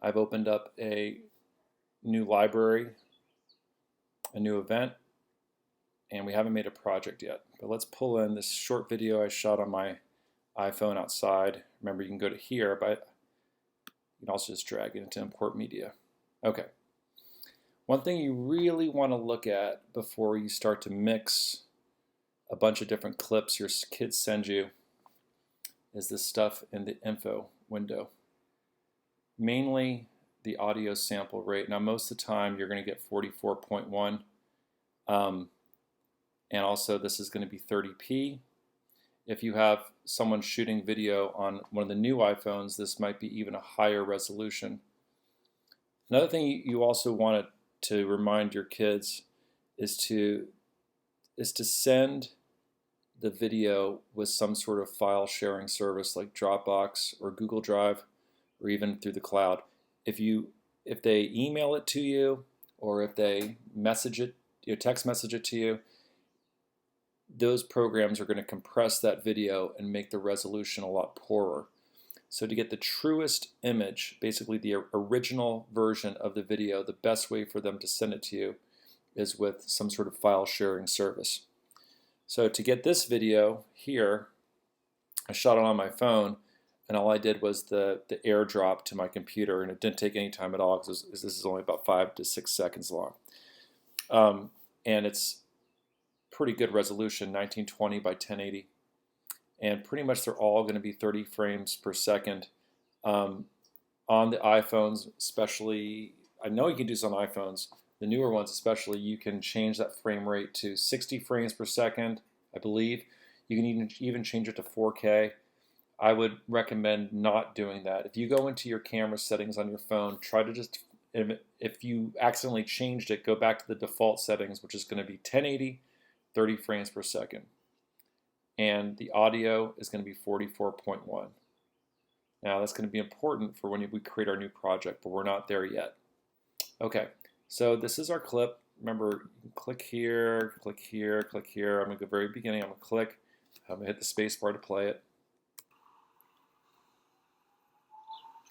I've opened up a new library, a new event, and we haven't made a project yet. But let's pull in this short video I shot on my iPhone outside. Remember, you can go to here, but you can also just drag it into import media. Okay. One thing you really want to look at before you start to mix a bunch of different clips your kids send you is this stuff in the info window. Mainly the audio sample rate. Now most of the time you're going to get 44.1 and also this is going to be 30p. If you have someone shooting video on one of the new iPhones, this might be even a higher resolution. Another thing you also want to remind your kids is to send the video with some sort of file sharing service like Dropbox or Google Drive or even through the cloud. If they email it to you or if they message it, text message it to you, those programs are going to compress that video and make the resolution a lot poorer. So to get the truest image, basically the original version of the video, the best way for them to send it to you is with some sort of file sharing service. So to get this video here, I shot it on my phone, and all I did was the airdrop to my computer, and it didn't take any time at all because this is only about 5 to 6 seconds long. And it's pretty good resolution, 1920 by 1080. And pretty much they're all going to be 30 frames per second. On the iPhones, especially, I know you can do this on iPhones, the newer ones especially, you can change that frame rate to 60 frames per second, I believe. You can even change it to 4K. I would recommend not doing that. If you go into your camera settings on your phone, try to just, if you accidentally changed it, go back to the default settings, which is going to be 1080, 30 frames per second. And the audio is going to be 44.1. Now that's going to be important for when we create our new project, but we're not there yet. Okay, so this is our clip. Remember, you can click here, click here, click here. I'm going to go very beginning. I'm going to click. I'm going to hit the space bar to play it.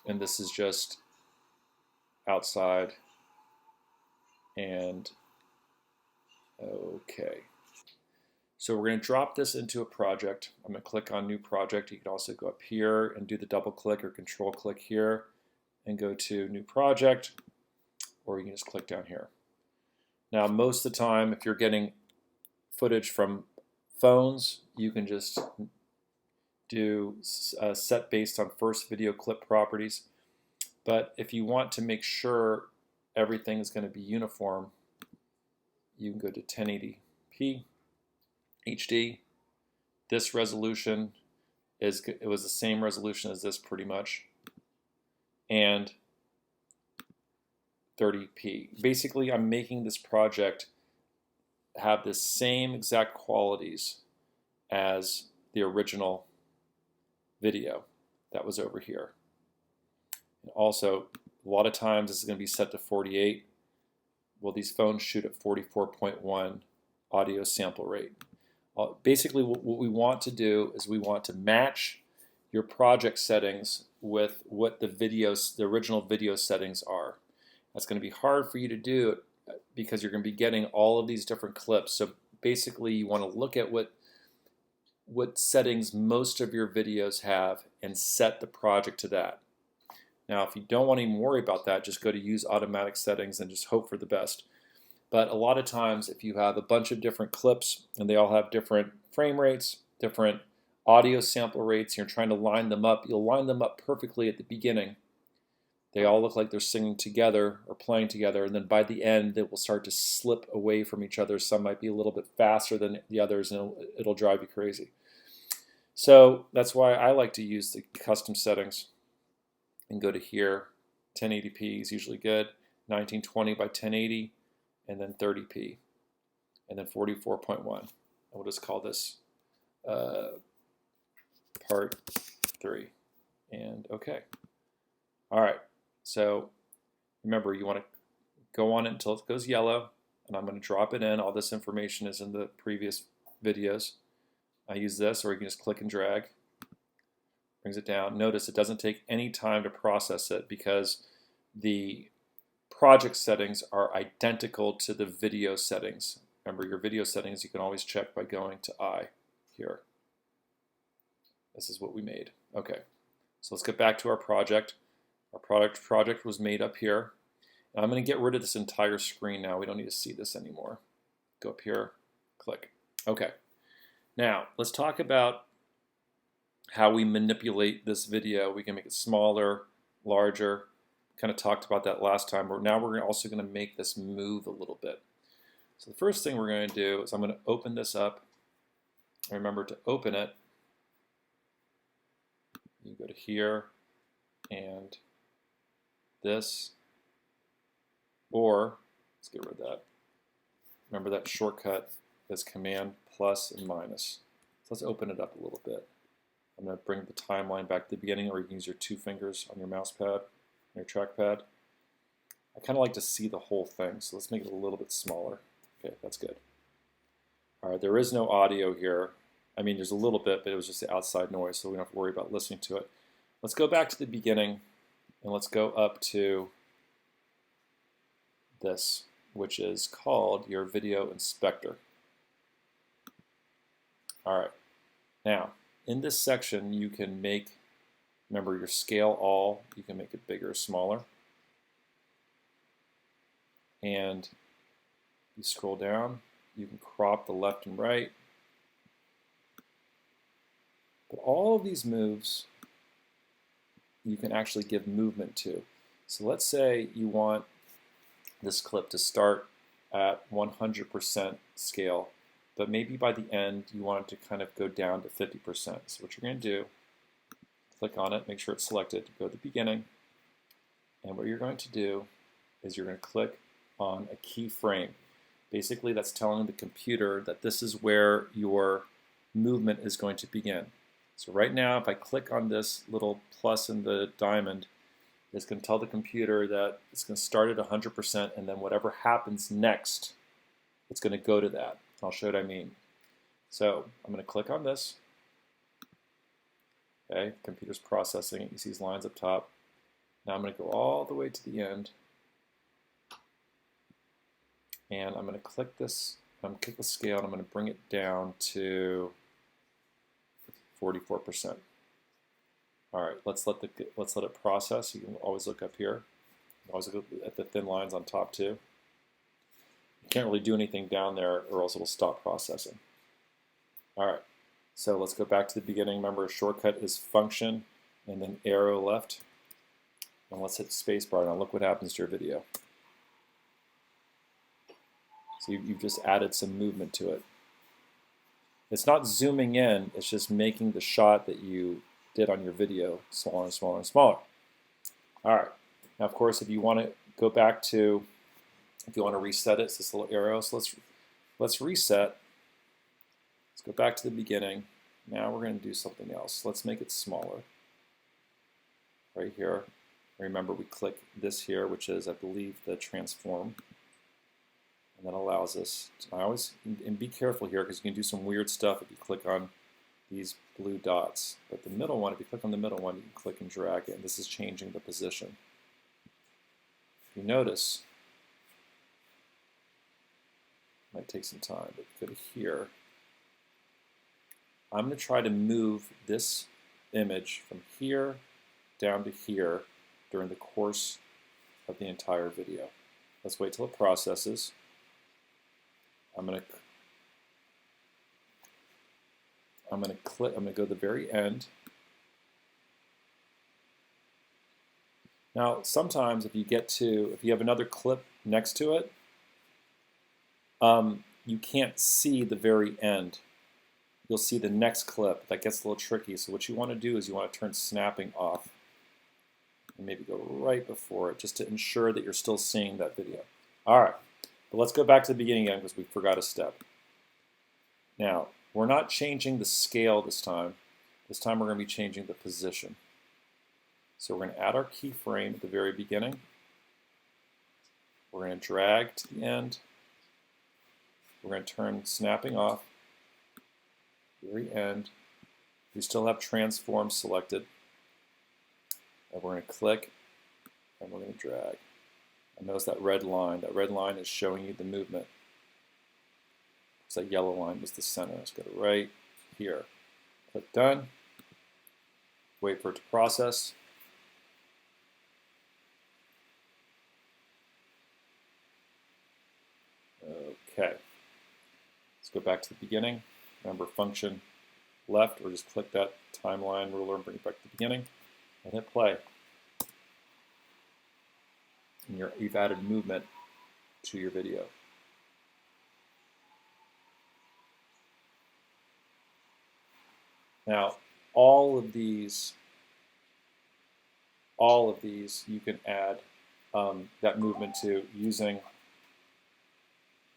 And this is just outside. And okay. So we're going to drop this into a project. I'm going to click on New Project. You can also go up here and do the double click or control click here and go to New Project, or you can just click down here. Now most of the time, if you're getting footage from phones, you can just do set based on first video clip properties. But if you want to make sure everything is going to be uniform, you can go to 1080p. HD. This resolution it was the same resolution as this pretty much, and 30p. Basically, I'm making this project have the same exact qualities as the original video that was over here. And also, a lot of times this is going to be set to 48. Well, these phones shoot at 44.1 audio sample rate. Basically, what we want to do is we want to match your project settings with what the original video settings are. That's going to be hard for you to do because you're going to be getting all of these different clips. So basically, you want to look at what settings most of your videos have and set the project to that. Now, if you don't want to even worry about that, just go to Use Automatic Settings and just hope for the best. But a lot of times, if you have a bunch of different clips and they all have different frame rates, different audio sample rates, you're trying to line them up, you'll line them up perfectly at the beginning. They all look like they're singing together or playing together, and then by the end, they will start to slip away from each other. Some might be a little bit faster than the others, and it'll drive you crazy. So that's why I like to use the custom settings and go to here. 1080p is usually good, 1920 by 1080. And then 30p, and then 44.1. And we'll just call this part 3. And okay. All right. So remember, you want to go on it until it goes yellow, and I'm going to drop it in. All this information is in the previous videos. I use this, or you can just click and drag. Brings it down. Notice it doesn't take any time to process it because the project settings are identical to the video settings. Remember, your video settings you can always check by going to I here. This is what we made. Okay, so let's get back to our project. Our project was made up here. And I'm going to get rid of this entire screen now. We don't need to see this anymore. Go up here, click. Okay, now let's talk about how we manipulate this video. We can make it smaller, larger. Kind of talked about that last time. Now we're also going to make this move a little bit. So the first thing we're going to do is I'm going to open this up. Remember to open it. You go to here and this, or let's get rid of that. Remember that shortcut is Command plus and minus. So let's open it up a little bit. I'm going to bring the timeline back to the beginning, or you can use your 2 fingers on your mouse pad, your trackpad. I kind of like to see the whole thing, so let's make it a little bit smaller. Okay, that's good. All right, there is no audio here. I mean, there's a little bit, but it was just the outside noise, so we don't have to worry about listening to it. Let's go back to the beginning, and let's go up to this, which is called your video inspector. All right, now in this section you can make, remember your scale all, you can make it bigger or smaller. And you scroll down, you can crop the left and right. But all of these moves you can actually give movement to. So let's say you want this clip to start at 100% scale, but maybe by the end you want it to kind of go down to 50%. So what you're going to do, click on it, make sure it's selected, go to the beginning, and what you're going to do is you're going to click on a keyframe. Basically that's telling the computer that this is where your movement is going to begin. So right now if I click on this little plus in the diamond, it's going to tell the computer that it's going to start at 100%, and then whatever happens next, it's going to go to that. I'll show you what I mean. So I'm going to click on this. Okay, computer's processing it. You see these lines up top. Now I'm going to go all the way to the end, and I'm going to click this. I'm going to click the scale, and I'm going to bring it down to 44%. All right, let's let it process. You can always look up here. You can always look at the thin lines on top too. You can't really do anything down there, or else it'll stop processing. All right, so let's go back to the beginning. Remember, a shortcut is function and then arrow left. And let's hit spacebar. Now look what happens to your video. So you've just added some movement to it. It's not zooming in, it's just making the shot that you did on your video smaller and smaller and smaller. All right, now of course if you want to go back to, if you want to reset it, it's this little arrow. So let's reset. Let's go back to the beginning. Now we're going to do something else. Let's make it smaller. Right here. Remember we click this here, which is I believe the transform. And that allows us to and be careful here because you can do some weird stuff if you click on these blue dots. But the middle one, if you click on the middle one, you can click and drag it, and this is changing the position. If you notice, it might take some time, but go to here. I'm going to try to move this image from here down to here during the course of the entire video. Let's wait till it processes. I'm going to click. I'm going to go to the very end. Now, sometimes if you have another clip next to it, you can't see the very end. You'll see the next clip. That gets a little tricky. So what you want to do is you want to turn snapping off and maybe go right before it just to ensure that you're still seeing that video. All right. But let's go back to the beginning again because we forgot a step. Now, we're not changing the scale this time. This time we're going to be changing the position. So we're going to add our keyframe at the very beginning. We're going to drag to the end. We're going to turn snapping off. Very end. We still have transform selected. And we're going to click and we're going to drag. And notice that red line. That red line is showing you the movement. So that yellow line was the center. Let's go to right here. Click done. Wait for it to process. Okay. Let's go back to the beginning. Remember, function left, or just click that timeline ruler and bring it back to the beginning, and hit play. And you've added movement to your video. Now, all of these you can add that movement to using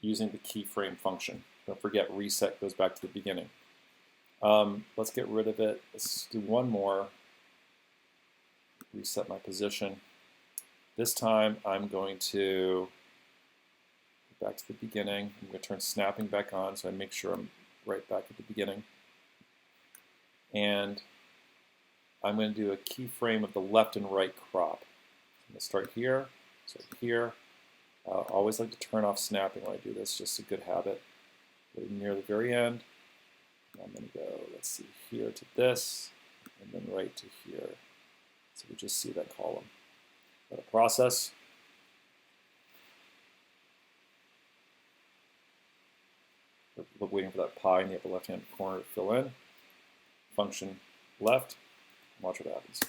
the keyframe function. Don't forget, reset goes back to the beginning. Let's get rid of it. Let's do one more. Reset my position. This time I'm going to go back to the beginning. I'm going to turn snapping back on so I make sure I'm right back at the beginning. And I'm going to do a keyframe of the left and right crop. I'm going to start here, start here. I always like to turn off snapping when I do this, just a good habit. Go near the very end. I'm going to go, let's see, here to this, and then right to here. So we just see that column. Let it process. We're waiting for that pie in the upper left-hand corner to fill in. Function left. Watch what happens.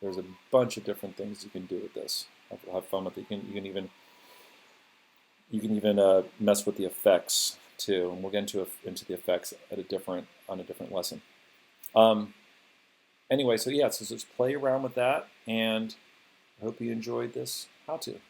There's a bunch of different things you can do with this. Have fun with it. You can even mess with the effects too, and we'll get into the effects on a different lesson. Anyway, so yeah, so just play around with that, and I hope you enjoyed this how-to.